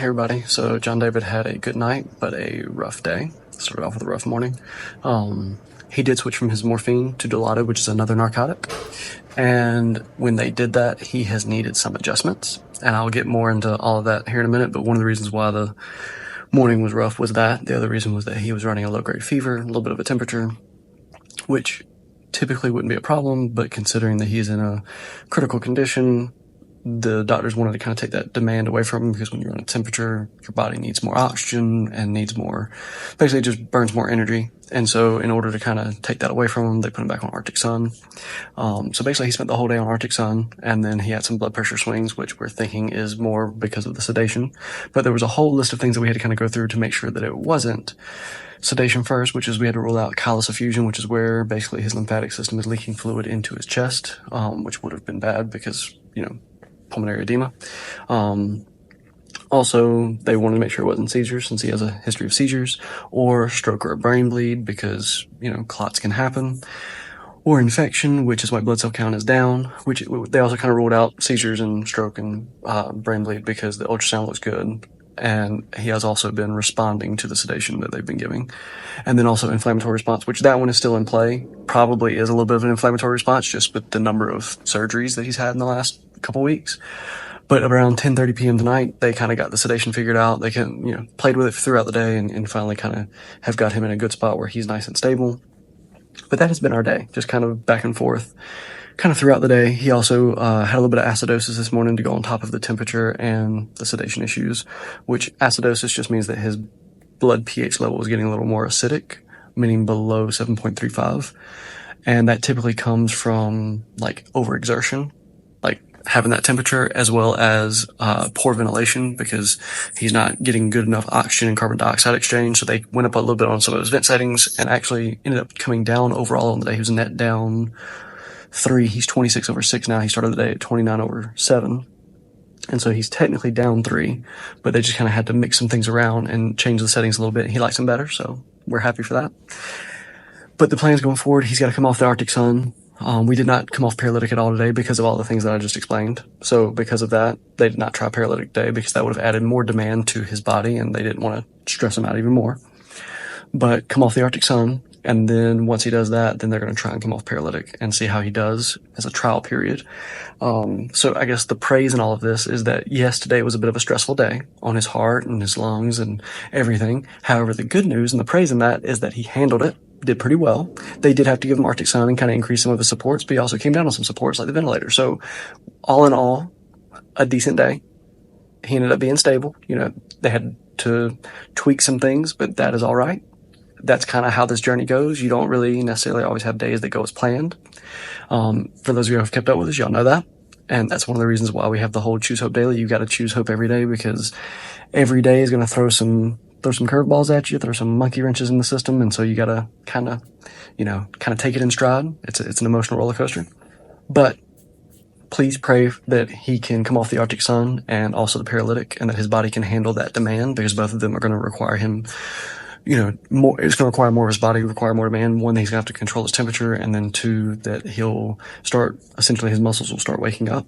everybody. So Jon David had a good night, but a rough day. Started off with a rough morning. He did switch from his morphine to Dilaudid, which is another narcotic. And when they did that, he has needed some adjustments. And I'll get more into all of that here in a minute, but one of the reasons why the morning was rough was that. The other reason was that he was running a low-grade fever, a little bit of a temperature, which typically wouldn't be a problem, but considering that he's in a critical condition, the doctors wanted to kind of take that demand away from him, because when you're on a temperature, your body needs more oxygen and needs more, basically just burns more energy. And so in order to kind of take that away from him, they put him back on Arctic Sun. So basically he spent the whole day on Arctic Sun, and then he had some blood pressure swings, which we're thinking is more because of the sedation. But there was a whole list of things that we had to kind of go through to make sure that it wasn't sedation first, which is we had to rule out chylus effusion, which is where basically his lymphatic system is leaking fluid into his chest, which would have been bad because, pulmonary edema. Also, they wanted to make sure it wasn't seizures, since he has a history of seizures, or stroke or a brain bleed, because, clots can happen, or infection, which is why blood cell count is down, which they also kind of ruled out seizures and stroke and brain bleed because the ultrasound looks good. And he has also been responding to the sedation that they've been giving. And then also inflammatory response, which that one is still in play. Probably is a little bit of an inflammatory response just with the number of surgeries that he's had in the last couple weeks. But around 10:30 p.m. tonight, they kind of got the sedation figured out. They can, played with it throughout the day and finally kind of have got him in a good spot where he's nice and stable. But that has been our day, just kind of back and forth. Kind of throughout the day. He also had a little bit of acidosis this morning to go on top of the temperature and the sedation issues, which acidosis just means that his blood pH level is getting a little more acidic, meaning below 7.35. And that typically comes from overexertion, having that temperature, as well as poor ventilation, because he's not getting good enough oxygen and carbon dioxide exchange. So they went up a little bit on some of his vent settings and actually ended up coming down overall on the day. He was net down 3. He's 26/6 now. He started the day at 29/7. And so he's technically down 3, but they just kind of had to mix some things around and change the settings a little bit. He likes them better, so we're happy for that. But the plans going forward, he's got to come off the Arctic Sun. We did not come off paralytic at all today because of all the things that I just explained. So because of that, they did not try paralytic day because that would have added more demand to his body and they didn't want to stress him out even more. But come off the Arctic Sun. And then once he does that, then they're going to try and come off paralytic and see how he does as a trial period. So I guess the praise in all of this is that, yes, today was a bit of a stressful day on his heart and his lungs and everything. However, the good news and the praise in that is that he handled it, did pretty well. They did have to give him Arctic Sun and kind of increase some of his supports, but he also came down on some supports like the ventilator. So all in all, a decent day. He ended up being stable. They had to tweak some things, but that is all right. That's kind of how this journey goes. You don't really necessarily always have days that go as planned. For those of you who have kept up with us, y'all know that. And that's one of the reasons why we have the whole Choose Hope Daily. You got to choose hope every day, because every day is going to throw some curveballs at you, throw some monkey wrenches in the system. And so you got to kind of take it in stride. It's an emotional roller coaster, but please pray that he can come off the Arctic Sun and also the paralytic, and that his body can handle that demand, because both of them are going to require him more. It's going to require more of his body, require more demand. One, that he's going to have to control his temperature, and then 2, that essentially his muscles will start waking up.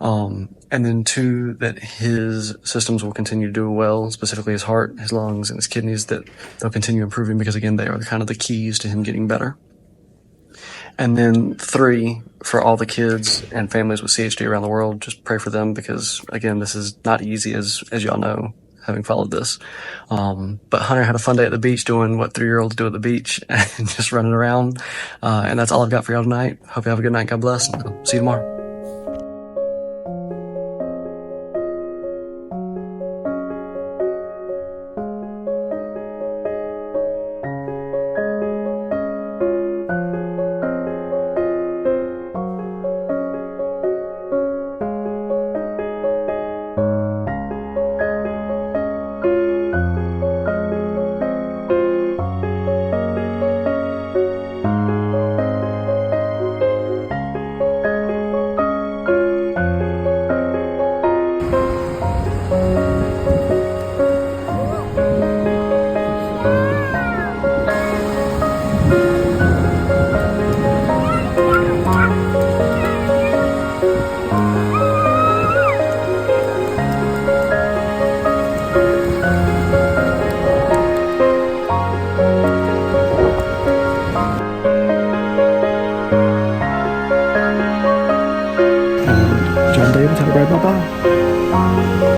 And then 2, that his systems will continue to do well, specifically his heart, his lungs, and his kidneys, that they'll continue improving, because again, they are kind of the keys to him getting better. And then 3, for all the kids and families with CHD around the world, just pray for them, because again, this is not easy, as y'all know, having followed this. But Hunter had a fun day at the beach doing what 3-year-olds do at the beach and just running around. And that's all I've got for y'all tonight. Hope you have a good night. God bless. See you tomorrow. Tell everybody bye-bye.